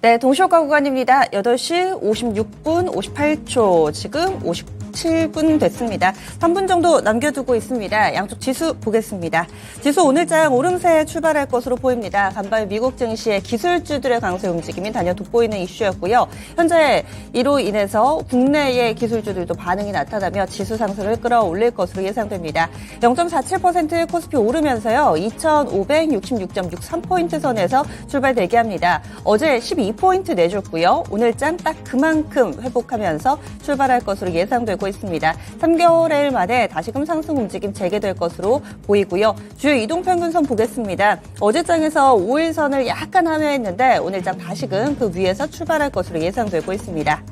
네, 동시효과 구간입니다. 8시 56분 58초, 지금 57분 됐습니다. 3분 정도 남겨두고 있습니다. 양쪽 지수 보겠습니다. 지수 오늘장 오름세 출발할 것으로 보입니다. 간밤 미국 증시의 기술주들의 강세 움직임이 단연 돋보이는 이슈였고요. 현재 이로 인해서 국내의 기술주들도 반응이 나타나며 지수 상승을 끌어올릴 것으로 예상됩니다. 0.47% 코스피 오르면서요. 2,566.63포인트 선에서 출발 대기합니다. 어제 12포인트 내줬고요. 오늘장 딱 그만큼 회복하면서 출발할 것으로 예상되고 있습니다. 3개월일 만에 다시금 상승 움직임 재개될 것으로 보이고요. 주요 이동평균선 보겠습니다. 어제장에서 5일선을 약간 함유했는데 오늘장 다시금 그 위에서 출발할 것으로 예상되고 있습니다.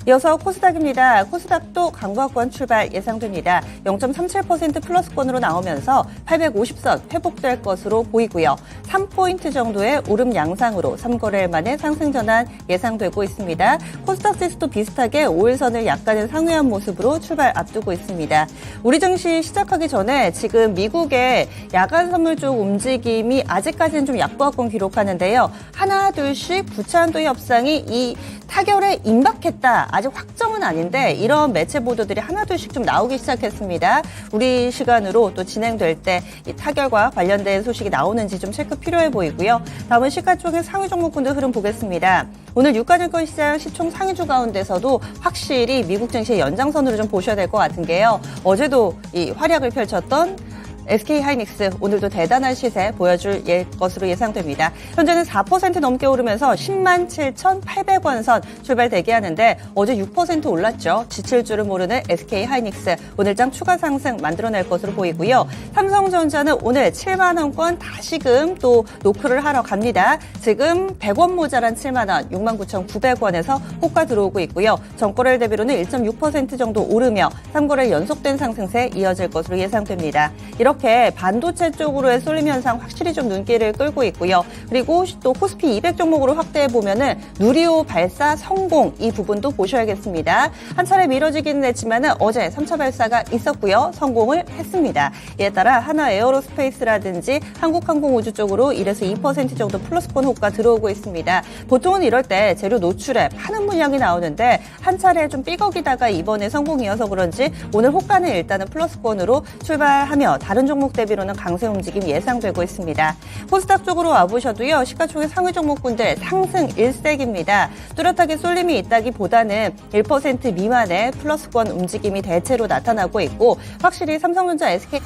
이어서 코스닥입니다. 코스닥도 강보합권 출발 예상됩니다. 0.37% 플러스권으로 나오면서 850선 회복될 것으로 보이고요. 3포인트 정도의 오름 양상으로 3거래일 만에 상승 전환 예상되고 있습니다. 코스닥 지수도 비슷하게 5일선을 약간은 상회한 모습으로 출발 앞두고 있습니다. 우리 증시 시작하기 전에 지금 미국의 야간 선물 쪽 움직임이 아직까지는 좀 약보합권 기록하는데요. 하나 둘씩 부채한도 협상이 이 타결에 임박했다. 아직 확정은 아닌데 이런 매체 보도들이 하나둘씩 좀 나오기 시작했습니다. 우리 시간으로 또 진행될 때 이 타결과 관련된 소식이 나오는지 좀 체크 필요해 보이고요. 다음은 시가총액 상위 종목군들 흐름 보겠습니다. 오늘 유가증권 시장 시총 상위주 가운데서도 확실히 미국 증시의 연장선으로 좀 보셔야 될 것 같은 게요. 어제도 이 활약을 펼쳤던 SK하이닉스 오늘도 대단한 시세 보여줄 것으로 예상됩니다. 현재는 4% 넘게 오르면서 107,800원 선 출발 대기하는데 어제 6% 올랐죠. 지칠 줄은 모르는 SK하이닉스 오늘장 추가 상승 만들어낼 것으로 보이고요. 삼성전자는 오늘 7만 원권 다시금 또 노크를 하러 갑니다. 지금 100원 모자란 7만 원, 69,900원에서 호가 들어오고 있고요. 전거래일 대비로는 1.6% 정도 오르며 3거래일 연속된 상승세 이어질 것으로 예상됩니다. 이렇게 반도체 쪽으로의 쏠림 현상 확실히 좀 눈길을 끌고 있고요. 그리고 또 코스피 200 종목으로 확대해 보면은 누리호 발사 성공 이 부분도 보셔야겠습니다. 한 차례 미뤄지기는 했지만은 어제 3차 발사가 있었고요. 성공을 했습니다. 이에 따라 하나 에어로스페이스라든지 한국항공우주 쪽으로 1에서 2% 정도 플러스권 호가 들어오고 있습니다. 보통은 이럴 때 재료 노출에 파는 물량이 나오는데 한 차례 좀 삐걱이다가 이번에 성공이어서 그런지 오늘 호가는 일단은 플러스권으로 출발하며 다른 종목 대비로는 강세 움직임 예상되고 있습니다. 코스닥 쪽으로 와보셔도요. 시가총액 상위 종목군들 상승 일색입니다. 뚜렷하게 쏠림이 있다기보다는 1% 미만의 플러스권 움직임이 대체로 나타나고 있고 확실히 삼성전자, SK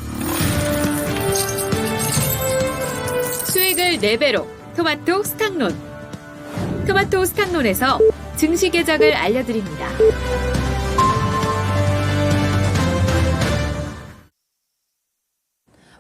수익을 4배로 토마토 스탁론. 토마토 스탁론에서 증시 계작을 알려드립니다.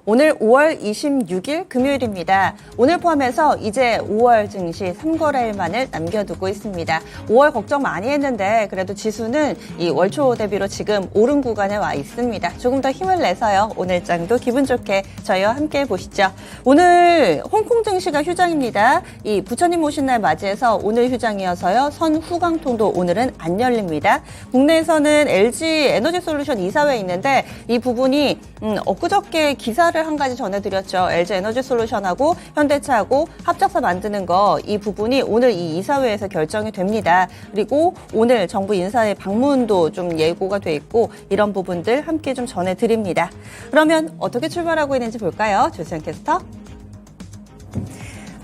오늘 5월 26일 금요일입니다. 오늘 포함해서 이제 5월 증시 3거래일만을 남겨두고 있습니다. 5월 걱정 많이 했는데 그래도 지수는 이 월초 대비로 지금 오른 구간에 와 있습니다. 조금 더 힘을 내서요. 오늘장도 기분 좋게 저희와 함께 보시죠. 오늘 홍콩 증시가 휴장입니다. 이 부처님 오신 날 맞이해서 오늘 휴장이어서요. 선후강통도 오늘은 안 열립니다. 국내에서는 LG 에너지솔루션 이사회에 있는데 이 부분이 엊그저께 기사를 한 가지 전해드렸죠. LG 에너지솔루션하고 현대차하고 합작사 만드는 거 이 부분이 오늘 이 이사회에서 결정이 됩니다. 그리고 오늘 정부 인사의 방문도 좀 예고가 돼 있고 이런 부분들 함께 좀 전해드립니다. 그러면 어떻게 출발하고 있는지 볼까요? 조수연 캐스터.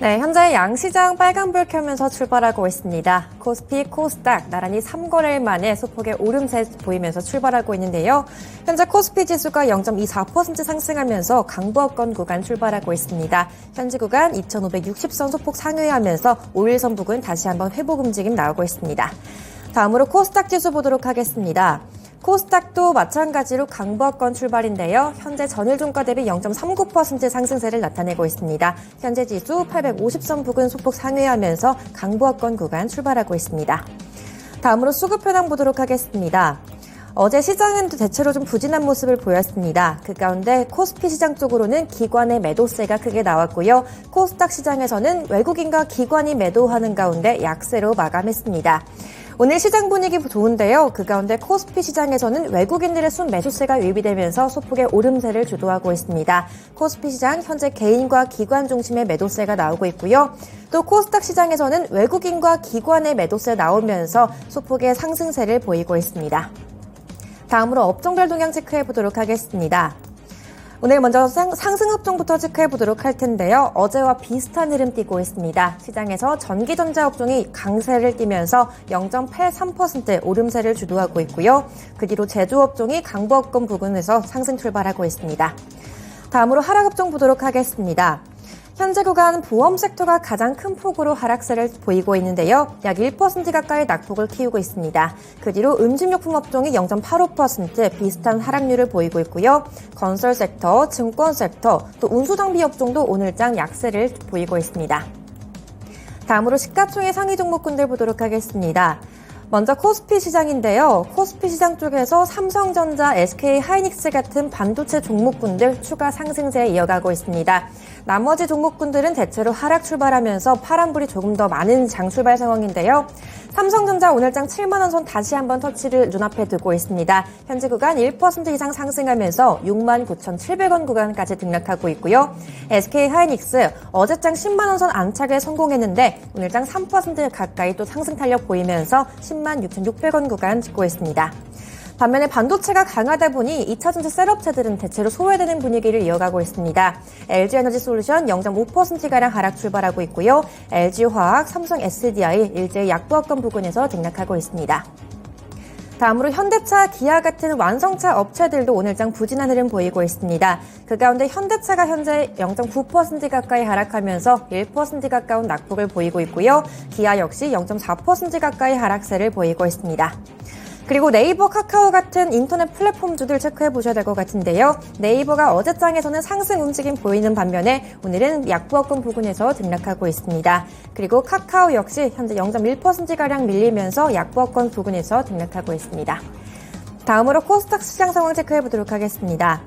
네, 현재 양시장 빨간불 켜면서 출발하고 있습니다. 코스피, 코스닥 나란히 3거래일 만에 소폭의 오름세 보이면서 출발하고 있는데요. 현재 코스피 지수가 0.24% 상승하면서 강보합권 구간 출발하고 있습니다. 현지 구간 2,560선 소폭 상회하면서 5일선 부근 다시 한번 회복 움직임 나오고 있습니다. 다음으로 코스닥 지수 보도록 하겠습니다. 코스닥도 마찬가지로 강보합권 출발인데요. 현재 전일 종가 대비 0.39% 상승세를 나타내고 있습니다. 현재 지수 850선 부근 소폭 상회하면서 강보합권 구간 출발하고 있습니다. 다음으로 수급 현황 보도록 하겠습니다. 어제 시장은 대체로 좀 부진한 모습을 보였습니다. 그 가운데 코스피 시장 쪽으로는 기관의 매도세가 크게 나왔고요. 코스닥 시장에서는 외국인과 기관이 매도하는 가운데 약세로 마감했습니다. 오늘 시장 분위기 좋은데요. 그 가운데 코스피 시장에서는 외국인들의 순 매수세가 유입되면서 소폭의 오름세를 주도하고 있습니다. 코스피 시장 현재 개인과 기관 중심의 매도세가 나오고 있고요. 또 코스닥 시장에서는 외국인과 기관의 매도세 나오면서 소폭의 상승세를 보이고 있습니다. 다음으로 업종별 동향 체크해 보도록 하겠습니다. 오늘 먼저 상승 업종부터 체크해 보도록 할 텐데요. 어제와 비슷한 흐름 띠고 있습니다. 시장에서 전기전자 업종이 강세를 띠면서 0.83% 오름세를 주도하고 있고요. 그 뒤로 제조업종이 강보합권 부근에서 상승 출발하고 있습니다. 다음으로 하락 업종 보도록 하겠습니다. 현재 구간 보험 섹터가 가장 큰 폭으로 하락세를 보이고 있는데요. 약 1% 가까이 낙폭을 키우고 있습니다. 그 뒤로 음식료품 업종이 0.85% 비슷한 하락률을 보이고 있고요. 건설 섹터, 증권 섹터, 또 운수장비 업종도 오늘장 약세를 보이고 있습니다. 다음으로 시가총액 상위 종목군들 보도록 하겠습니다. 먼저 코스피 시장인데요. 코스피 시장 쪽에서 삼성전자, SK하이닉스 같은 반도체 종목군들 추가 상승세에 이어가고 있습니다. 나머지 종목군들은 대체로 하락 출발하면서 파란불이 조금 더 많은 장 출발 상황인데요. 삼성전자 오늘장 7만 원 선 다시 한번 터치를 눈앞에 두고 있습니다. 현재 구간 1% 이상 상승하면서 69,700원 구간까지 등락하고 있고요. SK하이닉스 어제장 10만 원 선 안착에 성공했는데 오늘장 3% 가까이 또 상승 탄력 보이면서 106,600원 구간 찍고 있습니다. 반면에 반도체가 강하다 보니 2차 전지 셀업체들은 대체로 소외되는 분위기를 이어가고 있습니다. LG에너지솔루션 0.5%가량 하락 출발하고 있고요. LG화학, 삼성 SDI 일제히 약보합권 부근에서 등락하고 있습니다. 다음으로 현대차, 기아 같은 완성차 업체들도 오늘장 부진한 흐름 보이고 있습니다. 그 가운데 현대차가 현재 0.9% 가까이 하락하면서 1% 가까운 낙폭을 보이고 있고요. 기아 역시 0.4% 가까이 하락세를 보이고 있습니다. 그리고 네이버, 카카오 같은 인터넷 플랫폼주들 체크해 보셔야 될 것 같은데요. 네이버가 어제장에서는 상승 움직임 보이는 반면에 오늘은 약보합권 부근에서 등락하고 있습니다. 그리고 카카오 역시 현재 0.1%가량 밀리면서 약보합권 부근에서 등락하고 있습니다. 다음으로 코스닥 시장 상황 체크해 보도록 하겠습니다.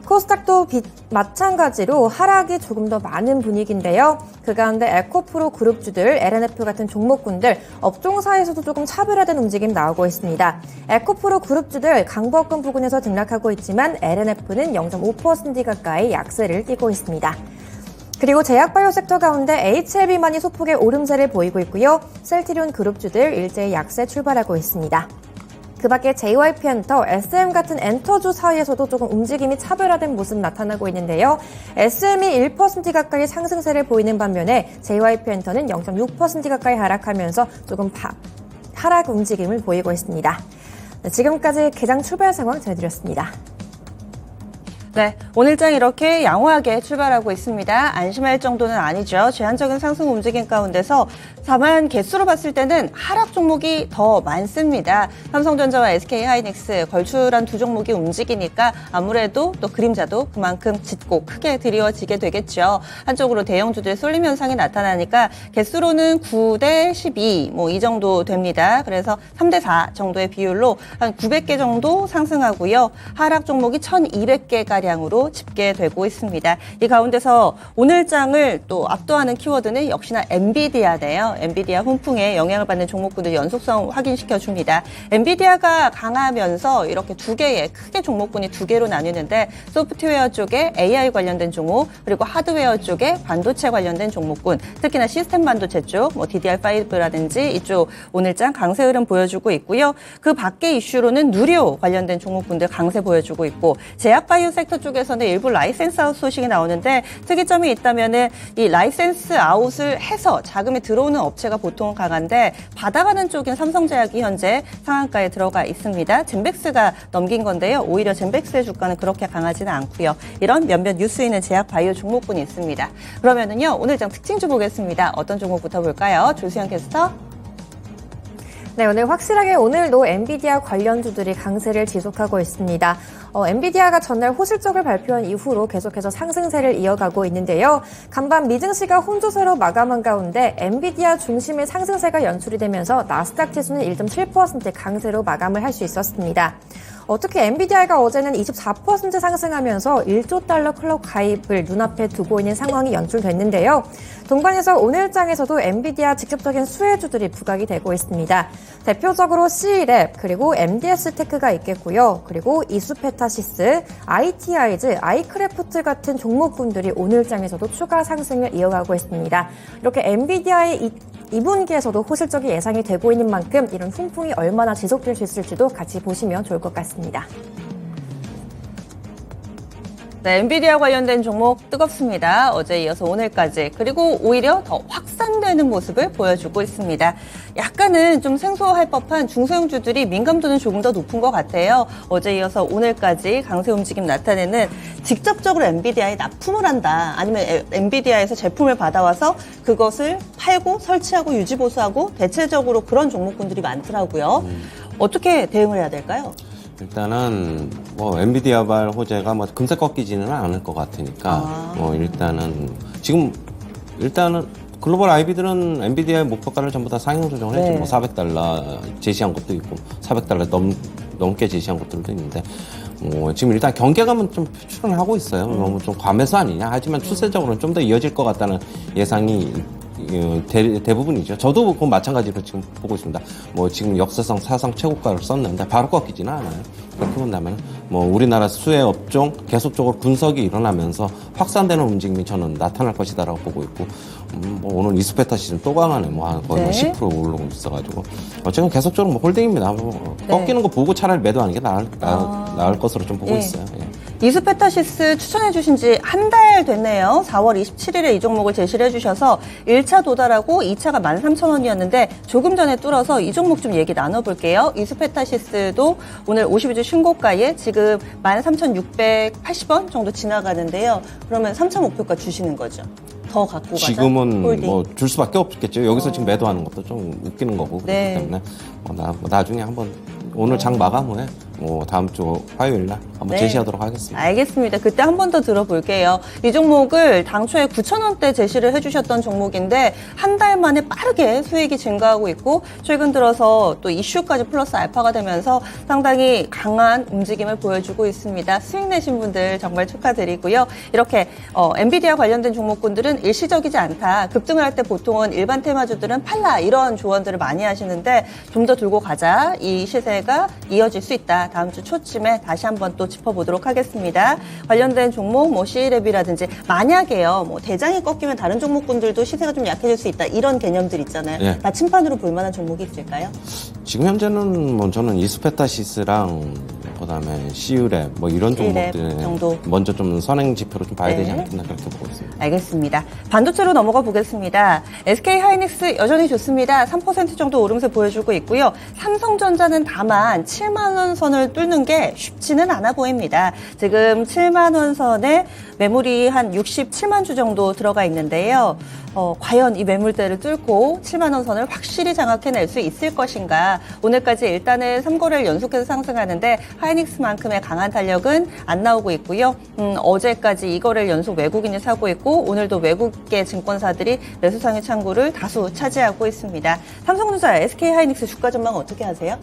코스닥도 마찬가지로 하락이 조금 더 많은 분위기인데요. 그 가운데 에코프로 그룹주들, LNF 같은 종목군들, 업종사에서도 조금 차별화된 움직임 나오고 있습니다. 에코프로 그룹주들 강보합권 부근에서 등락하고 있지만 LNF는 0.5% 가까이 약세를 띠고 있습니다. 그리고 제약바이오 섹터 가운데 HLB만이 소폭의 오름세를 보이고 있고요. 셀트리온 그룹주들 일제히 약세 출발하고 있습니다. 그 밖에 JYP엔터, SM 같은 엔터주 사이에서도 조금 움직임이 차별화된 모습 나타나고 있는데요. SM이 1% 가까이 상승세를 보이는 반면에 JYP엔터는 0.6% 가까이 하락하면서 조금 하락 움직임을 보이고 있습니다. 지금까지 개장 출발 상황 전해드렸습니다. 네, 오늘장 이렇게 양호하게 출발하고 있습니다. 안심할 정도는 아니죠. 제한적인 상승 움직임 가운데서 다만 개수로 봤을 때는 하락 종목이 더 많습니다. 삼성전자와 SK하이닉스 걸출한 두 종목이 움직이니까 아무래도 또 그림자도 그만큼 짙고 크게 드리워지게 되겠죠. 한쪽으로 대형주들의 쏠림 현상이 나타나니까 개수로는 9대 12 이 정도 됩니다. 그래서 3대 4 정도의 비율로 한 900개 정도 상승하고요. 하락 종목이 1,200개가 량으로 집계되고 있습니다. 이 가운데서 오늘장을 또 압도하는 키워드는 역시나 엔비디아네요. 엔비디아 훈풍에 영향을 받는 종목군들 연속성 확인시켜줍니다. 엔비디아가 강하면서 이렇게 두 개의 크게 종목군이 두 개로 나뉘는데 소프트웨어 쪽에 AI 관련된 종목 그리고 하드웨어 쪽에 반도체 관련된 종목군 특히나 시스템 반도체 쪽 DDR5라든지 이쪽 오늘장 강세 흐름 보여주고 있고요. 그 밖의 이슈로는 누리호 관련된 종목군들 강세 보여주고 있고 제약바이오 섹터 쪽에서는 일부 라이센스 아웃 소식이 나오는데 특이점이 있다면은 이 라이센스 아웃을 해서 자금이 들어오는 업체가 보통 강한데 받아가는 쪽인 삼성제약이 현재 상한가에 들어가 있습니다. 젠백스가 넘긴 건데요. 오히려 젠백스의 주가는 그렇게 강하지는 않고요. 이런 몇몇 뉴스 있는 제약 바이오 종목군이 있습니다. 그러면은요 오늘장 특징주 보겠습니다. 어떤 종목부터 볼까요? 조수영 캐스터. 네, 오늘 확실하게 오늘도 엔비디아 관련주들이 강세를 지속하고 있습니다. 엔비디아가 전날 호실적을 발표한 이후로 계속해서 상승세를 이어가고 있는데요. 간밤 미증시가 혼조세로 마감한 가운데 엔비디아 중심의 상승세가 연출이 되면서 나스닥 지수는 1.7% 강세로 마감을 할 수 있었습니다. 특히 엔비디아가 어제는 24% 상승하면서 1조 달러 클럽 가입을 눈앞에 두고 있는 상황이 연출됐는데요. 동반해서 오늘장에서도 엔비디아 직접적인 수혜주들이 부각이 되고 있습니다. 대표적으로 C랩, 그리고 MDS테크가 있겠고요. 그리고 이수페타시스, ITI즈, 아이크래프트 같은 종목군들이 오늘장에서도 추가 상승을 이어가고 있습니다. 이렇게 엔비디아의 2분기에서도 호실적이 예상이 되고 있는 만큼 이런 훈풍이 얼마나 지속될 수 있을지도 같이 보시면 좋을 것 같습니다. 네, 엔비디아 관련된 종목 뜨겁습니다. 어제 이어서 오늘까지, 그리고 오히려 더 확산되는 모습을 보여주고 있습니다. 약간은 좀 생소할 법한 중소형주들이 민감도는 조금 더 높은 것 같아요. 어제 이어서 오늘까지 강세 움직임 나타내는, 직접적으로 엔비디아에 납품을 한다, 아니면 엔비디아에서 제품을 받아와서 그것을 팔고 설치하고 유지보수하고 대체적으로 그런 종목군들이 많더라고요. 어떻게 대응을 해야 될까요? 일단은 엔비디아발 호재가 금세 꺾이지는 않을 것 같으니까 일단은 글로벌 IB들은 엔비디아의 목표가를 전부 다 상향 조정을 했죠. 네. 400달러 제시한 것도 있고 400달러 넘게 제시한 것들도 있는데 지금 일단 경계감은 좀 표출을 하고 있어요. 너무 좀 과매수 아니냐. 하지만 추세적으로는 좀 더 이어질 것 같다는 예상이 대부분이죠. 저도 그건 마찬가지로 지금 보고 있습니다. 지금 역사상 사상 최고가를 썼는데 바로 꺾이지는 않아요. 그렇게 본다면 우리나라 수혜 업종 계속적으로 분석이 일어나면서 확산되는 움직임이 저는 나타날 것이다라고 보고 있고, 오늘 이수페타 시즌 또 강하네. 거의 네. 10% 오르고 있어가지고 지금 계속적으로 홀딩입니다. 꺾이는 거 보고 차라리 매도하는 게 나을 것으로 좀 보고 있어요. 예. 이수페타시스 추천해 주신 지 한 달 됐네요. 4월 27일에 이 종목을 제시를 해주셔서 1차 도달하고 2차가 13,000원이었는데 조금 전에 뚫어서 이 종목 좀 얘기 나눠볼게요. 이수페타시스도 오늘 52주 신고가에 지금 13,680원 정도 지나가는데요. 그러면 3차 목표가 주시는 거죠? 더 갖고 가자. 지금은 홀딩. 줄 수밖에 없겠죠. 여기서 지금 매도하는 것도 좀 웃기는 거고. 네. 그렇기 때문에 나중에 한번 오늘 장 마감 후에 다음 주 화요일 날 한번 네. 제시하도록 하겠습니다. 알겠습니다. 그때 한 번 더 들어볼게요. 이 종목을 당초에 9,000원대 제시를 해주셨던 종목인데 한 달 만에 빠르게 수익이 증가하고 있고, 최근 들어서 또 이슈까지 플러스 알파가 되면서 상당히 강한 움직임을 보여주고 있습니다. 수익 내신 분들 정말 축하드리고요. 이렇게 엔비디아 관련된 종목군들은 일시적이지 않다. 급등을 할 때 보통은 일반 테마주들은 팔라, 이런 조언들을 많이 하시는데 좀 더 들고 가자. 이 시세가 이어질 수 있다. 다음 주 초쯤에 다시 한번 또 짚어보도록 하겠습니다. 관련된 종목, C랩이라든지 만약에요, 대장이 꺾이면 다른 종목군들도 시세가 좀 약해질 수 있다, 이런 개념들 있잖아요. 네. 나침판으로 볼 만한 종목이 있을까요? 지금 현재는 저는 이수페타시스랑 그다음에 C랩 이런 C랩 종목들 정도. 먼저 좀 선행 지표로 좀 봐야 네. 되지 않겠나 그렇게 보고 있습니다. 알겠습니다. 반도체로 넘어가 보겠습니다. SK하이닉스 여전히 좋습니다. 3% 정도 오름세 보여주고 있고요. 삼성전자는 다만 7만 원 선을 뚫는 게 쉽지는 않아 보입니다. 지금 7만 원 선에 매물이 한 67만 주 정도 들어가 있는데요. 과연 이 매물대를 뚫고 7만 원 선을 확실히 장악해낼 수 있을 것인가. 오늘까지 일단은 3거래를 연속해서 상승하는데 하이닉스만큼의 강한 탄력은 안 나오고 있고요. 어제까지 2거래를 연속 외국인이 사고 있고, 오늘도 외국계 증권사들이 매수상의 창구를 다수 차지하고 있습니다. 삼성전자, SK하이닉스 주가 전망 어떻게 하세요?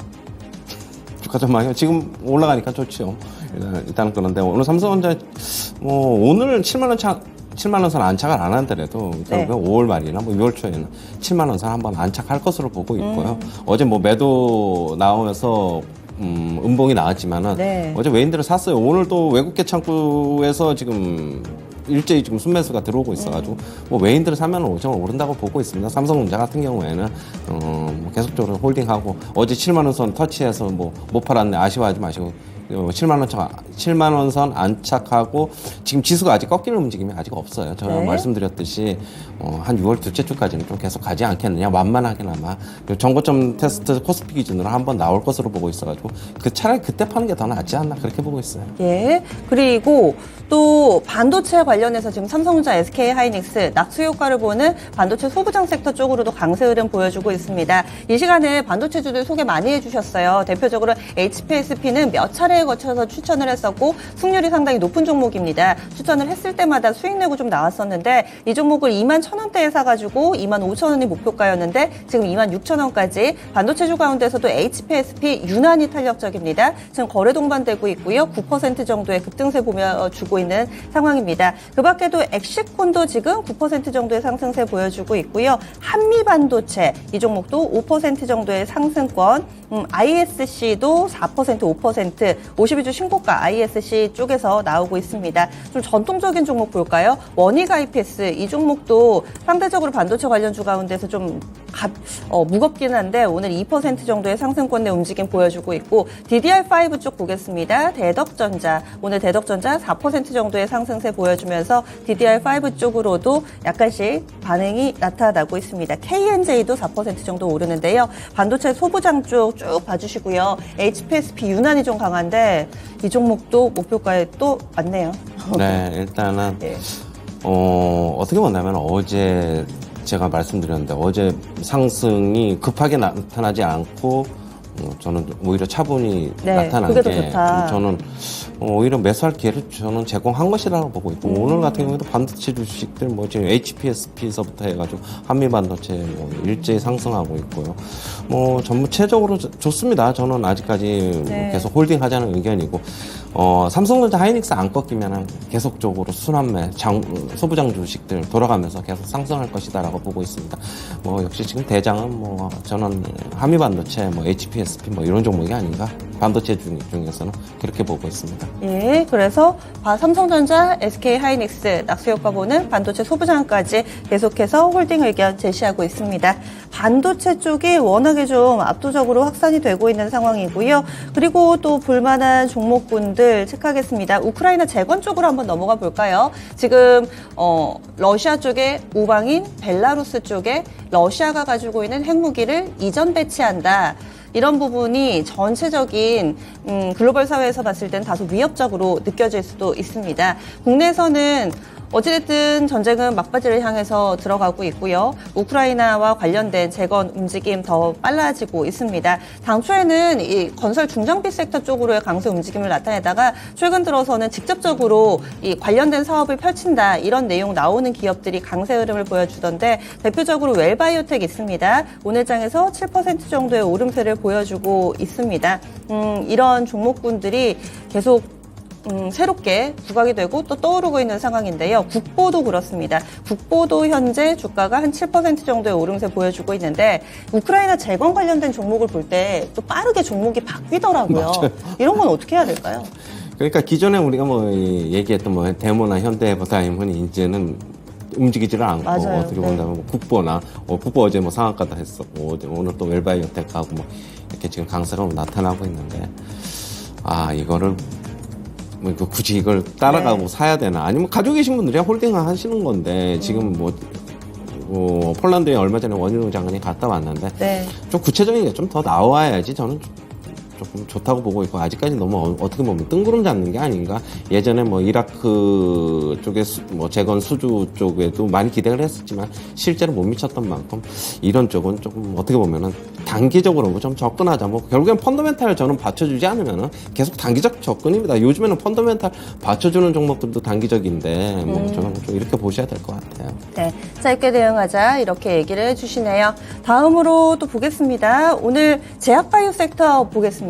주가 전망이요? 지금 올라가니까 좋죠. 일단 그런데 오늘 삼성전자 오늘 7만 원 선 안착을 안 하더라도 네. 5월 말이나 6월 초에는 7만 원 선 한번 안착할 것으로 보고 있고요. 어제 매도 나오면서 음봉이 나왔지만은 네. 어제 외인들을 샀어요. 오늘 또 외국계 창구에서 지금 일제히 지금 순매수가 들어오고 있어가지고 외인들을 사면 좀 오른다고 보고 있습니다. 삼성전자 같은 경우에는 계속적으로 홀딩하고, 어제 7만 원 선 터치해서 못 팔았네 아쉬워하지 마시고 7만 원 선 안착하고, 지금 지수가 아직 꺾이는 움직임이 아직 없어요. 제가 네. 말씀드렸듯이 한 6월 둘째 주까지는 좀 계속 가지 않겠느냐, 완만하게나마. 정고점 테스트 코스피 기준으로 한번 나올 것으로 보고 있어가지고 차라리 그때 파는 게 더 낫지 않나 그렇게 보고 있어요. 예. 그리고 또 반도체 관련해서 지금 삼성전자, SK하이닉스 낙수 효과를 보는 반도체 소부장 섹터 쪽으로도 강세 흐름 보여주고 있습니다. 이 시간에 반도체주들 소개 많이 해주셨어요. 대표적으로 HPSP는 몇 차례 차례에 거쳐서 추천을 했었고 승률이 상당히 높은 종목입니다. 추천을 했을 때마다 수익 내고 좀 나왔었는데 이 종목을 21,000원대에 사가지고 25,000원이 목표가였는데 지금 26,000원까지 반도체주 가운데서도 HPSP 유난히 탄력적입니다. 지금 거래 동반되고 있고요. 9% 정도의 급등세 보여주고 있는 상황입니다. 그 밖에도 엑시콘도 지금 9% 정도의 상승세 보여주고 있고요. 한미반도체 이 종목도 5% 정도의 상승권, ISC도 4%, 5%, 52주 신고가 ISC 쪽에서 나오고 있습니다. 좀 전통적인 종목 볼까요? 원익 IPS 이 종목도 상대적으로 반도체 관련주 가운데서 좀 무겁긴 한데 오늘 2% 정도의 상승권 내 움직임 보여주고 있고 DDR5 쪽 보겠습니다. 대덕전자 오늘 대덕전자 4% 정도의 상승세 보여주면서 DDR5 쪽으로도 약간씩 반응이 나타나고 있습니다. KNJ도 4% 정도 오르는데요. 반도체 소부장 쪽 쭉 봐주시고요. HPSP 유난히 좀 강한데 이 종목도 목표가에 또 왔네요. 네, 일단은 네. 어떻게 보냐면 어제 제가 말씀드렸는데 어제 상승이 급하게 나타나지 않고 저는 오히려 차분히 네, 나타난 그게 더 게 좋다. 저는 오히려 매수할 기회를 저는 제공한 것이라고 보고 있고 오늘 같은 경우에도 반도체 주식들 뭐 지금 HPSP서부터 해가지고 한미반도체 뭐 일제히 상승하고 있고요. 뭐 전체적으로 좋습니다. 저는 아직까지 네. 계속 홀딩하자는 의견이고 삼성전자 하이닉스 안 꺾이면 계속적으로 순환매 소부장 주식들 돌아가면서 계속 상승할 것이다라고 보고 있습니다. 뭐 역시 지금 대장은 뭐 저는 한미반도체 뭐 HPSP 뭐 이런 종목이 아닌가 반도체 중에서는 그렇게 보고 있습니다. 예, 그래서 삼성전자, SK 하이닉스, 낙수효과 보는 반도체 소부장까지 계속해서 홀딩 의견 제시하고 있습니다. 반도체 쪽이 워낙에 좀 압도적으로 확산이 되고 있는 상황이고요. 그리고 또 볼만한 종목군들 체크하겠습니다. 우크라이나 재건 쪽으로 한번 넘어가 볼까요? 지금 러시아 쪽에 우방인 벨라루스 쪽에 러시아가 가지고 있는 핵무기를 이전 배치한다. 이런 부분이 전체적인 글로벌 사회에서 봤을 땐 다소 위협적으로 느껴질 수도 있습니다. 국내에서는 어찌됐든 전쟁은 막바지를 향해서 들어가고 있고요. 우크라이나와 관련된 재건 움직임 더 빨라지고 있습니다. 당초에는 이 건설 중장비 섹터 쪽으로의 강세 움직임을 나타내다가 최근 들어서는 직접적으로 이 관련된 사업을 펼친다 이런 내용 나오는 기업들이 강세 흐름을 보여주던데 대표적으로 웰바이오텍 있습니다. 오늘 장에서 7% 정도의 오름세를 보여주고 있습니다. 이런 종목군들이 계속 새롭게 부각이 되고 또 떠오르고 있는 상황인데요. 국보도 그렇습니다. 국보도 현재 주가가 한 7% 정도의 오름세 보여주고 있는데 우크라이나 재건 관련된 종목을 볼 때 또 빠르게 종목이 바뀌더라고요. 맞아요. 이런 건 어떻게 해야 될까요? 그러니까 기존에 우리가 뭐 얘기했던 뭐 데모나 현대해상임은 이제는 움직이지를 않고 맞아요. 어떻게 네. 본다면 뭐 국보나 국보 어제 뭐 상한가도 했었고 오늘 또 웰바이오텍하고 뭐 이렇게 지금 강세가 나타나고 있는데 이거를 뭐 굳이 이걸 따라가고 네. 사야 되나 아니면 가지고 계신 분들이 홀딩 하시는 건데 지금 폴란드에 얼마 전에 원희룡 장관이 갔다 왔는데 네. 좀 구체적인 게 좀 더 나와야지 저는 조금 좋다고 보고 있고 아직까지 너무 어떻게 보면 뜬구름 잡는 게 아닌가. 예전에 뭐 이라크 쪽에 뭐 재건 수주 쪽에도 많이 기대를 했었지만 실제로 못 미쳤던 만큼 이런 쪽은 조금 어떻게 보면은 단기적으로 좀 접근하자. 뭐 결국엔 펀더멘탈 저는 받쳐주지 않으면은 계속 단기적 접근입니다. 요즘에는 펀더멘탈 받쳐주는 종목들도 단기적인데 뭐 저는 좀 이렇게 보셔야 될 것 같아요. 네, 짧게 대응하자 이렇게 얘기를 해주시네요. 다음으로 또 보겠습니다. 오늘 제약바이오 섹터 보겠습니다.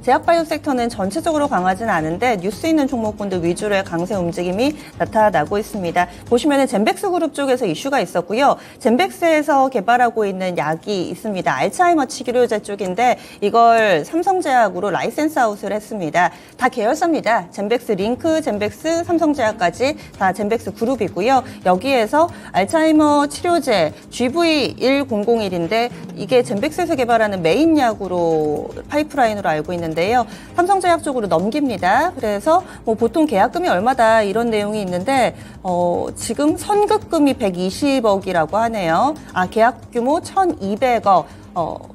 제약바이오 섹터는 전체적으로 강하진 않은데 뉴스 있는 종목군들 위주로의 강세 움직임이 나타나고 있습니다. 보시면은 젠백스 그룹 쪽에서 이슈가 있었고요. 젠백스에서 개발하고 있는 약이 있습니다. 알츠하이머 치료제 쪽인데 이걸 삼성제약으로 라이센스 아웃을 했습니다. 다 계열사입니다. 젠백스 링크, 젠백스, 삼성제약까지 다 젠백스 그룹이고요. 여기에서 알츠하이머 치료제 GV1001인데 이게 젠백스에서 개발하는 메인 약으로 파이프라인으로 알고 있는데요. 삼성제약 쪽으로 넘깁니다. 그래서 뭐 보통 계약금이 얼마다 이런 내용이 있는데 지금 선급금이 120억이라고 하네요. 계약 규모 1,200억.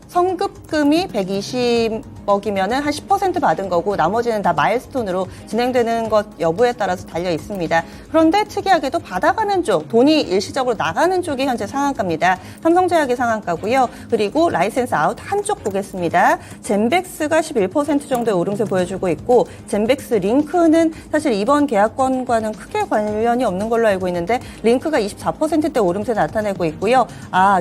선급금이 120 먹이면은 한 10% 받은 거고 나머지는 다 마일스톤으로 진행되는 것 여부에 따라서 달려 있습니다. 그런데 특이하게도 받아가는 쪽, 돈이 일시적으로 나가는 쪽이 현재 상한가입니다. 삼성제약이 상한가고요. 그리고 라이센스 아웃 한쪽 보겠습니다. 젠백스가 11% 정도의 오름세 보여주고 있고 젠백스 링크는 사실 이번 계약권과는 크게 관련이 없는 걸로 알고 있는데 링크가 24%대 오름세 나타내고 있고요.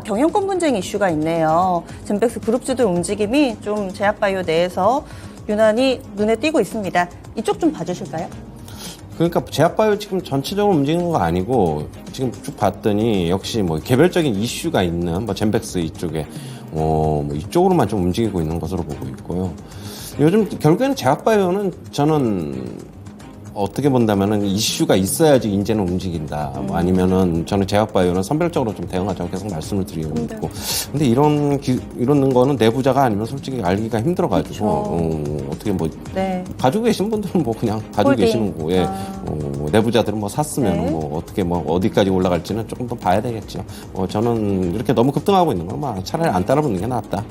경영권 분쟁 이슈가 있네요. 젠백스 그룹주들 움직임이 좀 제약바이오 내에서 유난히 눈에 띄고 있습니다. 이쪽 좀 봐주실까요? 그러니까 제약바이오 지금 전체적으로 움직이는 거 아니고 지금 쭉 봤더니 역시 뭐 개별적인 이슈가 있는 뭐 젠백스 이쪽에 뭐 이쪽으로만 좀 움직이고 있는 것으로 보고 있고요. 요즘 결국에는 제약바이오는 저는 어떻게 본다면은 이슈가 있어야지 인제는 움직인다. 뭐 아니면은 저는 제약바이오는 선별적으로 좀 대응하자고 계속 말씀을 드리고 있고. 근데 이런 거는 내부자가 아니면 솔직히 알기가 힘들어가지고 어떻게 뭐 네. 가지고 계신 분들은 뭐 그냥 가지고 홀딩. 계시는 거에 내부자들은 뭐 샀으면 네. 뭐 어떻게 뭐 어디까지 올라갈지는 조금 더 봐야 되겠죠. 저는 이렇게 너무 급등하고 있는 건 차라리 안 따라붙는 게 낫다.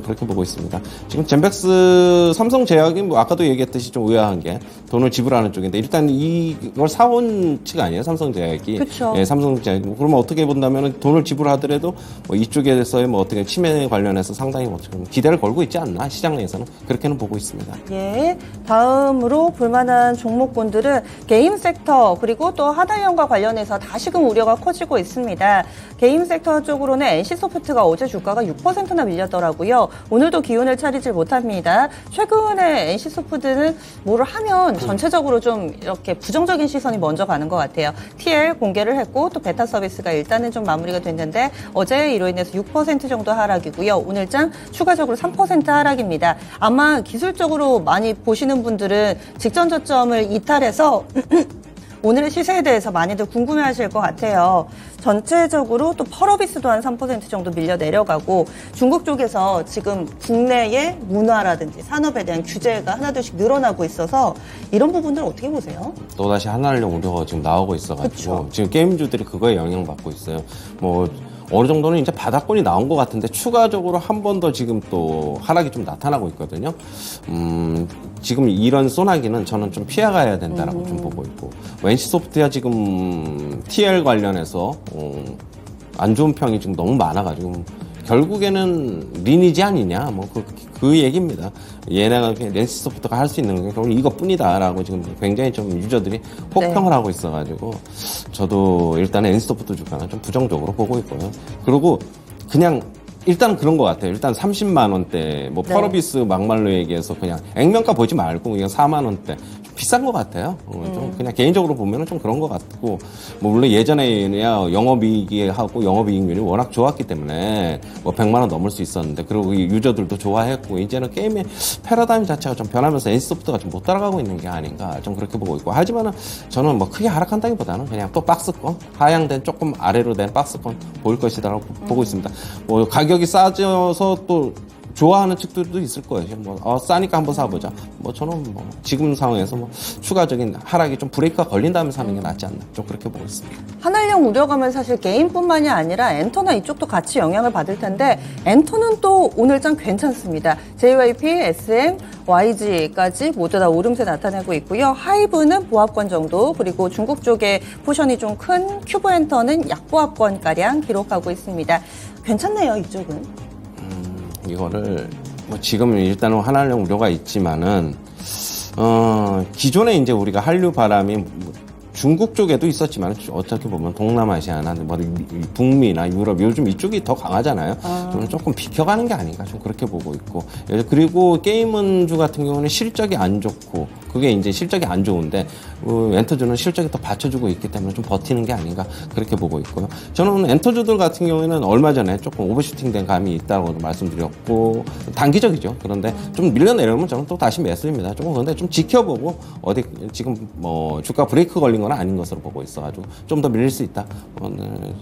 그렇게 보고 있습니다. 지금 젠백스 삼성제약이 뭐 아까도 얘기했듯이 좀 의아한 게 돈을 지불하는 쪽인데 일단 이걸 사온 측 아니에요, 삼성제약이. 그쵸. 예, 삼성제약. 그러면 어떻게 본다면 돈을 지불하더라도 뭐 이쪽에서의 뭐 어떻게 침해 관련해서 상당히 어떻게 기대를 걸고 있지 않나 시장 내에서는 그렇게는 보고 있습니다. 예, 다음으로 볼만한 종목군들은 게임 섹터 그리고 또 하나연과 관련해서 다시금 우려가 커지고 있습니다. 게임 섹터 쪽으로는 NC소프트가 어제 주가가 6%나 밀렸더라고요. 오늘도 기운을 차리질 못합니다. 최근에 NC소프트는 뭐를 하면 전체적으로 좀 이렇게 부정적인 시선이 먼저 가는 것 같아요. TL 공개를 했고 또 베타 서비스가 일단은 좀 마무리가 됐는데 어제 이로 인해서 6% 정도 하락이고요. 오늘장 추가적으로 3% 하락입니다. 아마 기술적으로 많이 보시는 분들은 직전 저점을 이탈해서 오늘의 시세에 대해서 많이들 궁금해하실 것 같아요. 전체적으로 또 펄어비스도 한 3% 정도 밀려 내려가고 중국 쪽에서 지금 국내의 문화라든지 산업에 대한 규제가 하나둘씩 늘어나고 있어서 이런 부분들 어떻게 보세요? 또다시 하나를 우려가 지금 나오고 있어가지고 그쵸. 지금 게임주들이 그거에 영향받고 있어요. 뭐 어느 정도는 이제 바닥권이 나온 것 같은데 추가적으로 한 번 더 지금 또 하락이 좀 나타나고 있거든요. 지금 이런 소나기는 저는 좀 피해가야 된다라고 좀 보고 있고 NC소프트야 지금 TL 관련해서 안 좋은 평이 지금 너무 많아가지고 결국에는 리니지 아니냐 뭐 그 얘기입니다. 얘네가 NC소프트가 할 수 있는 게 결국 이것뿐이다라고 지금 굉장히 좀 유저들이 혹평을 하고 있어가지고 저도 일단 NC소프트 주가는 좀 부정적으로 보고 있고요. 그리고 그냥 일단 그런 것 같아요. 일단 30만 원대, 뭐 네. 펄어비스 막말로 얘기해서 그냥 액면가 보지 말고 그냥 4만 원대 좀 비싼 것 같아요. 좀 그냥 개인적으로 보면은 좀 그런 것 같고, 뭐 물론 예전에야 영업이익이 하고 영업이익률이 워낙 좋았기 때문에 뭐 100만 원 넘을 수 있었는데 그리고 이 유저들도 좋아했고 이제는 게임의 패러다임 자체가 좀 변하면서 NC소프트가 좀 못 따라가고 있는 게 아닌가 좀 그렇게 보고 있고 하지만은 저는 뭐 크게 하락한다기보다는 그냥 또 박스권 하향된 조금 아래로 된 박스권 보일 것이다라고 보고 있습니다. 뭐 가격이 싸져서 또 좋아하는 측들도 있을 거예요. 뭐 싸니까 한번 사보자. 뭐 저는 뭐 지금 상황에서 뭐 추가적인 하락이 좀 브레이크가 걸린 다음에 사는 게 낫지 않나 좀 그렇게 보고 있습니다. 하나령 우려감은 사실 게임뿐만이 아니라 엔터나 이쪽도 같이 영향을 받을 텐데 엔터는 또 오늘장 괜찮습니다. JYP, SM, YG까지 모두 다 오름세 나타내고 있고요. 하이브는 보합권 정도 그리고 중국 쪽에 포션이 좀 큰 큐브엔터는 약보합권가량 기록하고 있습니다. 괜찮네요, 이쪽은. 이거를 뭐 지금 일단은 한한령 우려가 있지만은 기존에 이제 우리가 한류 바람이 중국 쪽에도 있었지만 어떻게 보면 동남아시아나 뭐 북미나 유럽 요즘 이쪽이 더 강하잖아요. 저는 조금 비켜가는 게 아닌가 좀 그렇게 보고 있고 그리고 게임은주 같은 경우는 실적이 안 좋고 그게 이제 실적이 안 좋은데 엔터주는 실적이 더 받쳐주고 있기 때문에 좀 버티는 게 아닌가 그렇게 보고 있고요. 저는 엔터주들 같은 경우에는 얼마 전에 조금 오버슈팅된 감이 있다고 말씀드렸고 단기적이죠. 그런데 좀 밀려내려면 저는 또 다시 매수입니다. 조금 그런데 좀 지켜보고 어디 지금 뭐 주가 브레이크 걸린 건 아닌 것으로 보고 있어가지고 좀 더 밀릴 수 있다.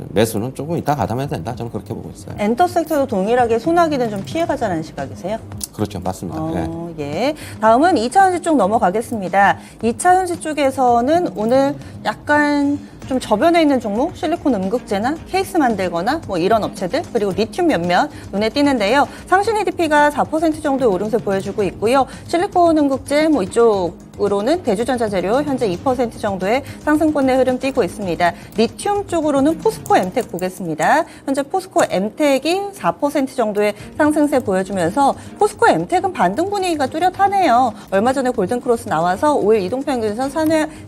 매수는 조금 이따 가담해야 된다. 저는 그렇게 보고 있어요. 엔터 섹터도 동일하게 소나기는 좀 피해가자는 시각이세요? 그렇죠. 맞습니다. 네. 예. 다음은 2차전지 쪽 넘어가겠습니다. 2차전지 쪽에서는 오늘 약간 좀 저변에 있는 종목, 실리콘 음극재나 케이스 만들거나 뭐 이런 업체들, 그리고 리튬 몇몇 눈에 띄는데요. 상신 EDP가 4% 정도의 오름세 보여주고 있고요. 실리콘 음극재 뭐 이쪽으로는 대주전자 재료 현재 2% 정도의 상승권의 흐름 띄고 있습니다. 리튬 쪽으로는 포스코 엠텍 보겠습니다. 현재 포스코 엠텍이 4% 정도의 상승세 보여주면서 포스코 엠텍은 반등 분위기가 뚜렷하네요. 얼마 전에 골든크로스 나와서 5일 이동평균선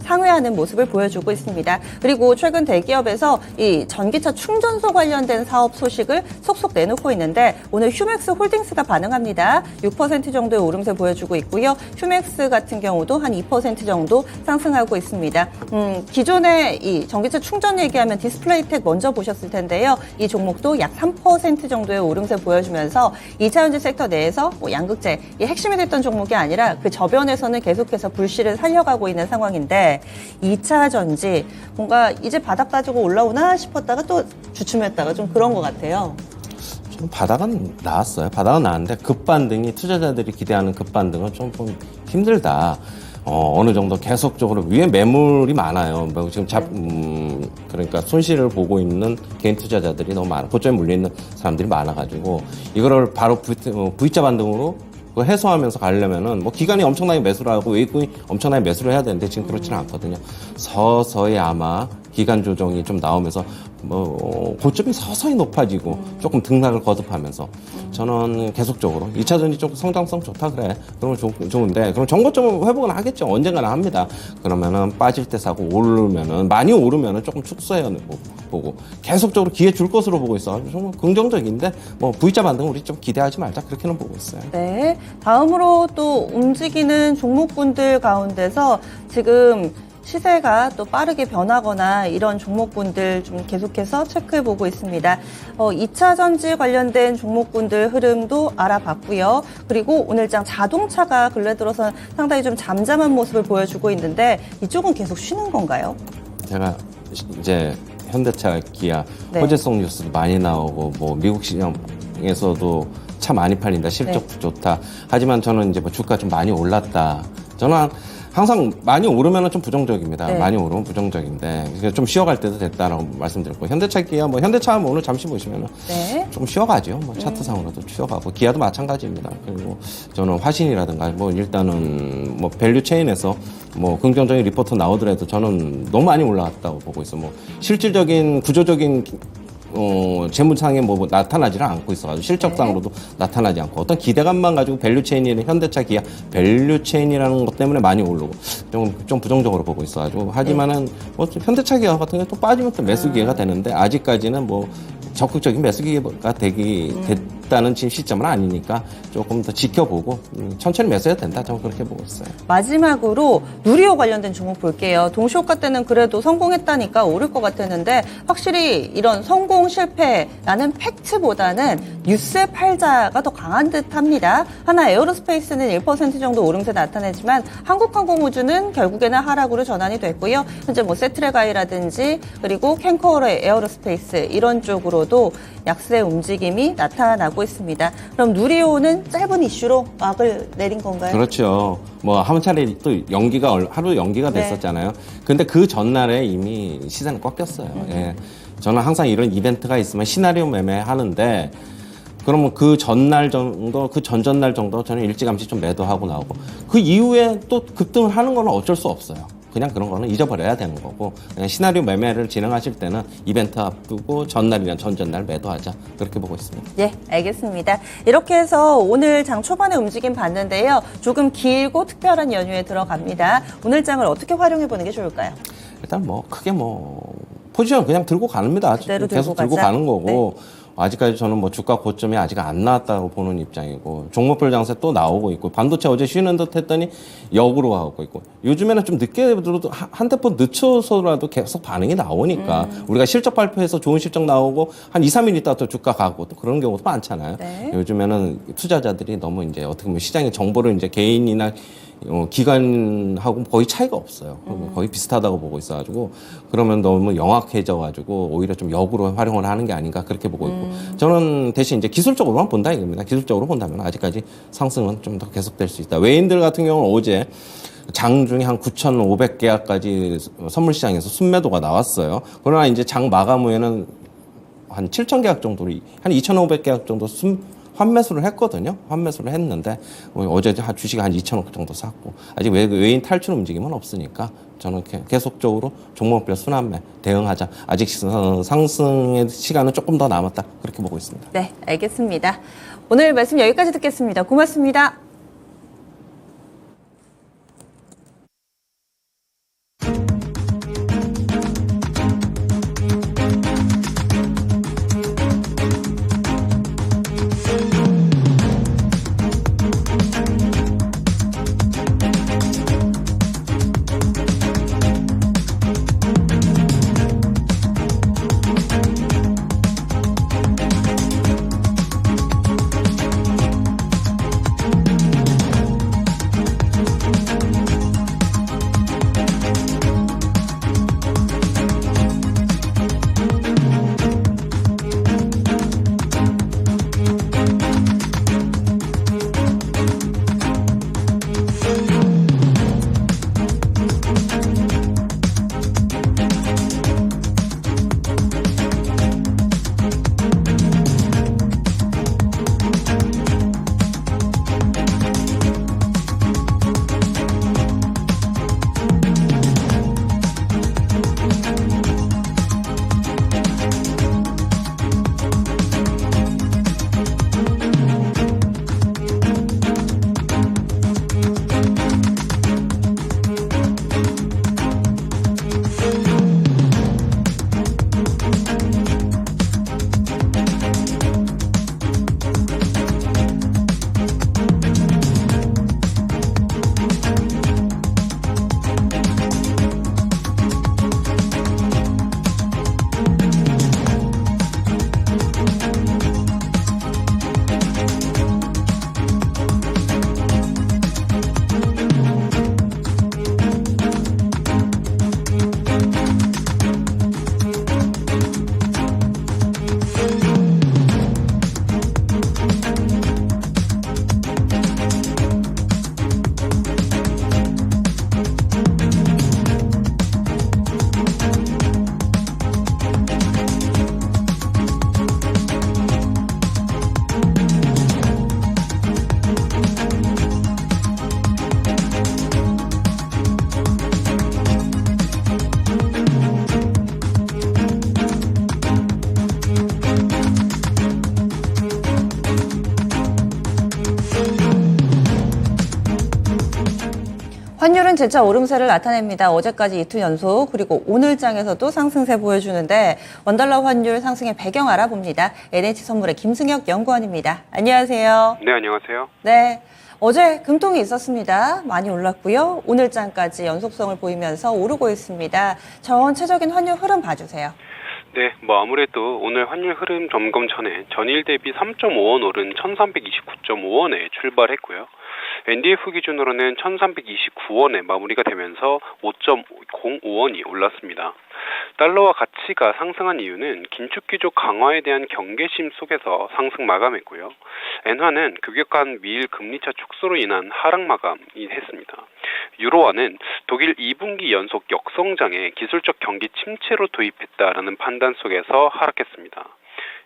상회하는 모습을 보여주고 있습니다. 그리고 최근 대기업에서 이 전기차 충전소 관련된 사업 소식을 속속 내놓고 있는데 오늘 휴맥스 홀딩스가 반응합니다. 6% 정도의 오름세 보여주고 있고요. 휴맥스 같은 경우도 한 2% 정도 상승하고 있습니다. 기존에 이 전기차 충전 얘기하면 디스플레이텍 먼저 보셨을 텐데요. 이 종목도 약 3% 정도의 오름세 보여주면서 2차 전지 섹터 내에서 뭐 양극재 이 핵심이 됐던 종목이 아니라 그 저변에서는 계속해서 불씨를 살려가고 있는 상황인데 2차 전지 뭔가 이제 바닥 따지고 올라오나 싶었다가 또 주춤했다가 좀 그런 것 같아요. 좀 바닥은 나왔어요. 바닥은 나왔는데 급반등이 투자자들이 기대하는 급반등은 좀 힘들다. 어느 정도 계속적으로 위에 매물이 많아요. 뭐 지금 그러니까 손실을 보고 있는 개인 투자자들이 너무 많아. 고점에 물려있는 사람들이 많아가지고 이거를 바로 V자 반등으로 해소하면서 가려면은 뭐 기관이 엄청나게 매수를 하고 외국인이 엄청나게 매수를 해야 되는데 지금 그렇지는 않거든요. 서서히 아마 기간 조정이 좀 나오면서 뭐 고점이 서서히 높아지고 조금 등락을 거듭하면서 저는 계속적으로 2차 전지 쪽 성장성 좋다 그래. 그러면 좋은데 그럼 정고점은 회복은 하겠죠. 언젠가는 합니다. 그러면은 빠질 때 사고 오르면은 많이 오르면은 조금 축소해 보고 계속적으로 기회 줄 것으로 보고 있어. 좀 긍정적인데 뭐 V자 반등 우리 좀 기대하지 말자 그렇게는 보고 있어요. 네. 다음으로 또 움직이는 종목군들 가운데서 지금 시세가 또 빠르게 변하거나 이런 종목군들 좀 계속해서 체크해보고 있습니다. 2차 전지 관련된 종목군들 흐름도 알아봤고요. 그리고 오늘장 자동차가 근래 들어서 상당히 좀 잠잠한 모습을 보여주고 있는데 이쪽은 계속 쉬는 건가요? 제가 이제 현대차, 기아, 네. 호재성 뉴스도 많이 나오고 뭐 미국 시장에서도 차 많이 팔린다, 실적 네. 좋다. 하지만 저는 이제 뭐 주가 좀 많이 올랐다. 저는 항상 많이 오르면은 좀 부정적입니다. 네. 많이 오르면 부정적인데 좀 쉬어갈 때도 됐다라고 말씀드렸고 현대차, 기아 뭐 현대차 오늘 잠시 보시면은 네. 좀 쉬어가죠. 뭐 차트상으로도 쉬어가고 기아도 마찬가지입니다. 그리고 저는 화신이라든가 뭐 일단은 뭐 밸류 체인에서 뭐 긍정적인 리포트 나오더라도 저는 너무 많이 올라갔다고 보고 있어. 뭐 실질적인 구조적인 재무상에 뭐 나타나지는 않고 있어가지고 실적상으로도 나타나지 않고 어떤 기대감만 가지고 밸류체인이나 현대차, 기아 밸류체인이라는 것 때문에 많이 오르고 좀 부정적으로 보고 있어가지고 하지만은 뭐 현대차, 기아 같은 게 또 빠지면 또 매수 기회가 되는데 아직까지는 뭐 적극적인 매수 기회가 됐다는 지금 시점은 아니니까 조금 더 지켜보고 천천히 매수해야 된다. 저는 그렇게 보고 있어요. 마지막으로 누리호 관련된 종목 볼게요. 동시호가 때는 그래도 성공했다니까 오를 것 같았는데 확실히 이런 성공 실패라는 팩트보다는 뉴스의 팔자가 더 강한 듯합니다. 하나 에어로스페이스는 1% 정도 오름세 나타내지만 한국항공우주는 결국에는 하락으로 전환이 됐고요. 현재 뭐 세트레가이라든지 그리고 캔코어의 에어로스페이스 이런 쪽으로도 약세 움직임이 나타나고 있습니다. 그럼 누리호는 짧은 이슈로 막을 내린 건가요? 그렇죠. 뭐 한 차례 또 하루 연기가 네. 됐었잖아요. 근데 그 전날에 이미 시장이 꺾였어요. 예. 저는 항상 이런 이벤트가 있으면 시나리오 매매하는데 그러면 그 전날 정도, 그 전전날 정도 저는 일찌감치 좀 매도하고 나오고 그 이후에 또 급등을 하는 거는 어쩔 수 없어요. 그냥 그런 거는 잊어버려야 되는 거고 그냥 시나리오 매매를 진행하실 때는 이벤트 앞두고 전날이나 전전날 매도하자 그렇게 보고 있습니다. 예, 알겠습니다. 이렇게 해서 오늘 장 초반에 움직임 봤는데요. 조금 길고 특별한 연휴에 들어갑니다. 오늘 장을 어떻게 활용해 보는 게 좋을까요? 일단 뭐 크게 뭐 포지션 그냥 들고 갑니다. 그대로 계속 들고 들고 가자. 가는 거고 아직까지 저는 뭐 주가 고점이 아직 안 나왔다고 보는 입장이고 종목별 장세 또 나오고 있고 반도체 어제 쉬는 듯 했더니 역으로 가고 있고 요즘에는 좀 늦게 들어도 한대 번 늦춰서라도 계속 반응이 나오니까 우리가 실적 발표해서 좋은 실적 나오고 한 2, 3일 있다 또 주가 가고 또 그런 경우도 많잖아요. 네. 요즘에는 투자자들이 너무 이제 어떻게 보면 시장의 정보를 이제 개인이나 기관하고 거의 차이가 없어요. 거의 비슷하다고 보고 있어가지고 그러면 너무 영악해져가지고 오히려 좀 역으로 활용을 하는 게 아닌가 그렇게 보고 있고 저는 대신 이제 기술적으로만 본다 이겁니다. 기술적으로 본다면 아직까지 상승은 좀 더 계속될 수 있다. 외인들 같은 경우는 어제 장 중에 한 9,500계약까지 선물 시장에서 순매도가 나왔어요. 그러나 이제 장 마감 후에는 한 7,000계약 정도로 한 2,500계약 정도 환매수를 했거든요. 환매수를 했는데 어제 주식 한 2,000억 정도 샀고 아직 외인 탈출 움직임은 없으니까 저는 계속적으로 종목별 순환매 대응하자. 아직 상승의 시간은 조금 더 남았다. 그렇게 보고 있습니다. 네, 알겠습니다. 오늘 말씀 여기까지 듣겠습니다. 고맙습니다. 환율은 재차 오름세를 나타냅니다. 어제까지 이틀 연속 그리고 오늘 장에서도 상승세 보여주는데 원달러 환율 상승의 배경 알아봅니다. NH선물의 김승혁 연구원입니다. 안녕하세요. 네, 안녕하세요. 네, 어제 금통이 있었습니다. 많이 올랐고요. 오늘 장까지 연속성을 보이면서 오르고 있습니다. 전체적인 환율 흐름 봐주세요. 네, 아무래도 오늘 환율 흐름 점검 전에 전일 대비 3.5원 오른 1329.5원에 출발했고요. NDF 기준으로는 1329원에 마무리가 되면서 5.05원이 올랐습니다. 달러와 가치가 상승한 이유는 긴축 기조 강화에 대한 경계심 속에서 상승 마감했고요. 엔화는 급격한 미일 금리차 축소로 인한 하락 마감이 했습니다. 유로화는 독일 2분기 연속 역성장에 기술적 경기 침체로 도입했다라는 판단 속에서 하락했습니다.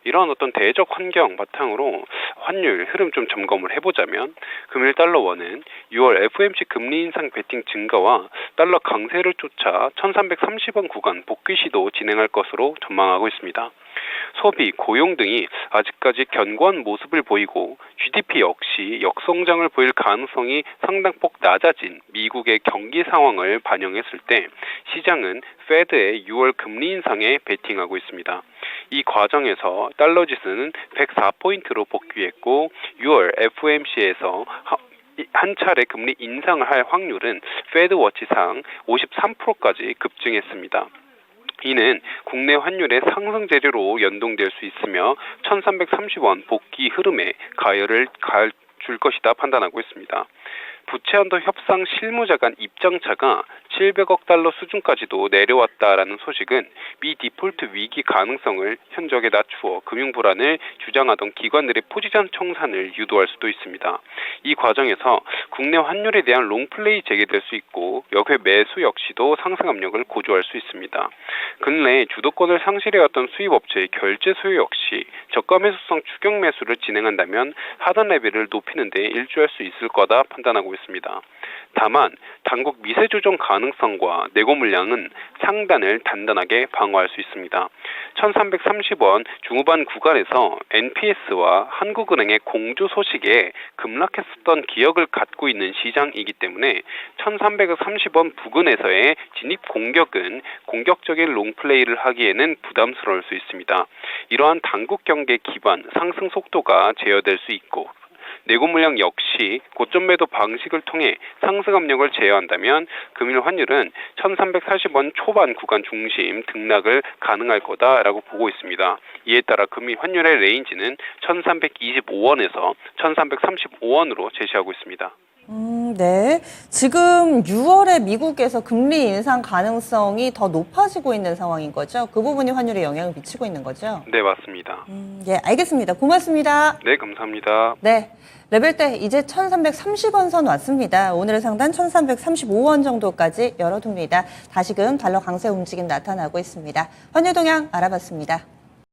이러한 어떤 대적 환경 바탕으로 환율 흐름 좀 점검을 해보자면 금일 달러원은 6월 FOMC 금리 인상 베팅 증가와 달러 강세를 쫓아 1330원 구간 복귀 시도 진행할 것으로 전망하고 있습니다. 소비, 고용 등이 아직까지 견고한 모습을 보이고 GDP 역시 역성장을 보일 가능성이 상당폭 낮아진 미국의 경기 상황을 반영했을 때 시장은 페드의 6월 금리 인상에 베팅하고 있습니다. 이 과정에서 달러 지수는 104포인트로 복귀했고 6월 FOMC에서 한 차례 금리 인상을 할 확률은 페드워치상 53%까지 급증했습니다. 이는 국내 환율의 상승 재료로 연동될 수 있으며 1330원 복귀 흐름에 가열을 줄 것이다 판단하고 있습니다. 부채 한도 협상 실무자 간 입장차가 700억 달러 수준까지도 내려왔다라는 소식은 미 디폴트 위기 가능성을 현저하게 낮추어 금융 불안을 주장하던 기관들의 포지션 청산을 유도할 수도 있습니다. 이 과정에서 국내 환율에 대한 롱플레이 재개될 수 있고 역회 매수 역시도 상승 압력을 고조할 수 있습니다. 근래 주도권을 상실해왔던 수입업체의 결제 수요 역시 저가 매수성 추격 매수를 진행한다면 하단 레벨을 높이는 데 일조할 수 있을 거다 판단하고 있습니다. 다만 당국 미세 조정 가능성과 내고 물량은 상단을 단단하게 방어할 수 있습니다. 1330원 중후반 구간에서 NPS와 한국은행의 공조 소식에 급락했었던 기억을 갖고 있는 시장이기 때문에 1330원 부근에서의 진입 공격은 공격적인 롱플레이를 하기에는 부담스러울 수 있습니다. 이러한 당국 경계 기반 상승 속도가 제어될 수 있고 내고 물량 역시 고점 매도 방식을 통해 상승 압력을 제어한다면 금일 환율은 1340원 초반 구간 중심 등락을 가능할 거다라고 보고 있습니다. 이에 따라 금일 환율의 레인지는 1325원에서 1335원으로 제시하고 있습니다. 네. 지금 6월에 미국에서 금리 인상 가능성이 더 높아지고 있는 상황인 거죠? 그 부분이 환율에 영향을 미치고 있는 거죠? 네, 맞습니다. 예, 알겠습니다. 고맙습니다. 네, 감사합니다. 네. 레벨대 이제 1330원 선 왔습니다. 오늘의 상단 1335원 정도까지 열어둡니다. 다시금 달러 강세 움직임 나타나고 있습니다. 환율 동향 알아봤습니다.